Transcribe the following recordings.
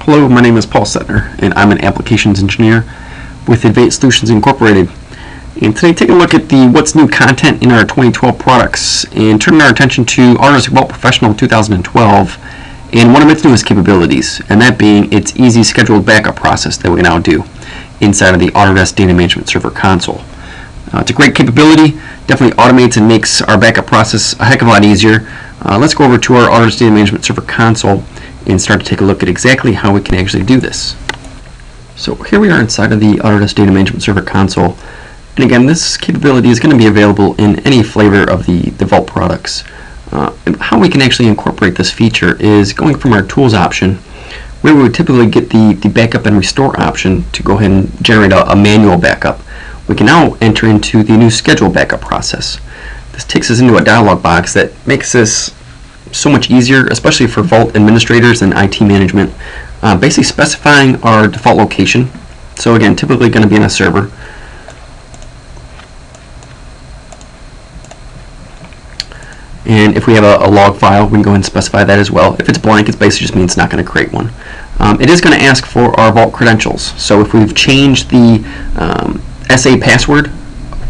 Hello, my name is Paul Setner, and I'm an applications engineer with Advanced Solutions Incorporated. And today, take a look at the what's new content in our 2012 products and turn our attention to Autodesk Vault Professional 2012 and one of its newest capabilities, and that being its easy scheduled backup process that we now do inside of the Autodesk Data Management Server console. It's a great capability, definitely automates and makes our backup process a heck of a lot easier. Let's go over to our Autodesk Data Management Server console and start to take a look at exactly how we can actually do this. So here we are inside of the Autodesk Data Management Server console, and again, this capability is going to be available in any flavor of the Vault products. How we can actually incorporate this feature is going from our Tools option, where we would typically get the Backup and Restore option to go ahead and generate a manual backup. We can now enter into the new Schedule backup process. This takes us into a dialog box that makes this so much easier, especially for Vault administrators and IT management, basically specifying our default location. So again, typically going to be in a server. And if we have a log file, we can go ahead and specify that as well. If it's blank, it basically just means it's not going to create one. It is going to ask for our Vault credentials. So if we've changed the SA password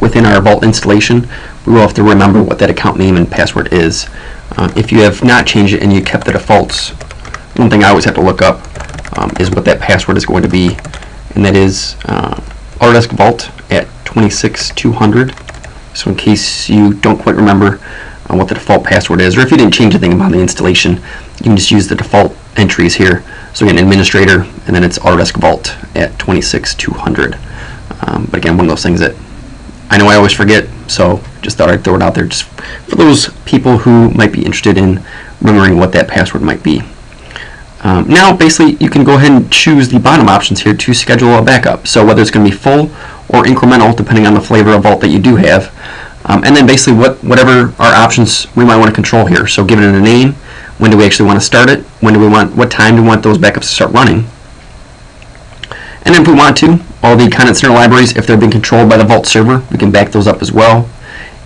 within our Vault installation, we will have to remember what that account name and password is. If you have not changed it and you kept the defaults, one thing I always have to look up is what that password is going to be, and that is Autodesk Vault at 26200. So in case you don't quite remember what the default password is, or if you didn't change anything about the installation, you can just use the default entries here. So again, administrator, and then it's Autodesk Vault at 26200. But again, one of those things that I know I always forget, so just thought I'd throw it out there just for those people who might be interested in remembering what that password might be. Now, basically, you can go ahead and choose the bottom options here to schedule a backup. So whether it's going to be full or incremental, depending on the flavor of Vault that you do have. And then basically whatever our options we might want to control here. So give it a name. When do we actually want to start it? What time do we want those backups to start running? And then if we want to, all the content center libraries, if they're being controlled by the Vault server, we can back those up as well.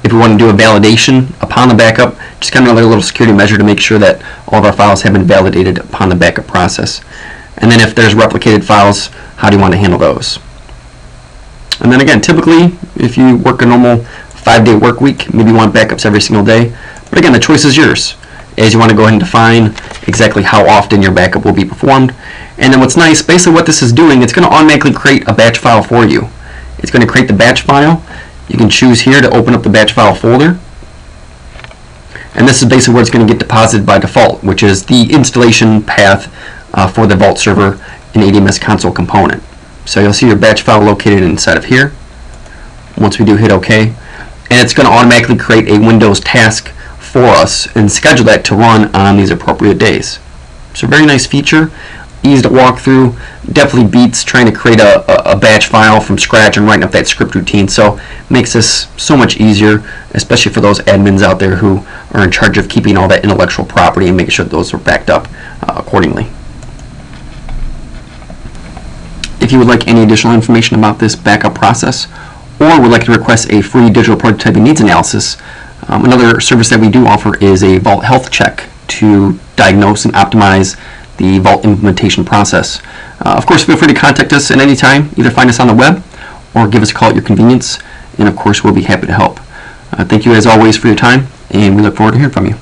If we want to do a validation upon the backup, just kind of another little security measure to make sure that all of our files have been validated upon the backup process. And then if there's replicated files, how do you want to handle those? And then again, typically, if you work a normal 5-day work week, maybe you want backups every single day. But again, the choice is yours, as you want to go ahead and define exactly how often your backup will be performed. And then what's nice, basically what this is doing, it's going to automatically create a batch file for you. It's going to create the batch file. You can choose here to open up the batch file folder. And this is basically where it's going to get deposited by default, which is the installation path for the Vault server and ADMS console component. So you'll see your batch file located inside of here. Once we do hit OK, and it's going to automatically create a Windows task for us and schedule that to run on these appropriate days. So very nice feature, easy to walk through, definitely beats trying to create a batch file from scratch and writing up that script routine. So makes this so much easier, especially for those admins out there who are in charge of keeping all that intellectual property and making sure that those are backed up accordingly. If you would like any additional information about this backup process, or would like to request a free digital prototyping needs analysis, another service that we do offer is a Vault health check to diagnose and optimize the Vault implementation process. Of course, feel free to contact us at any time. Either find us on the web or give us a call at your convenience, and of course we'll be happy to help. Thank you as always for your time, and we look forward to hearing from you.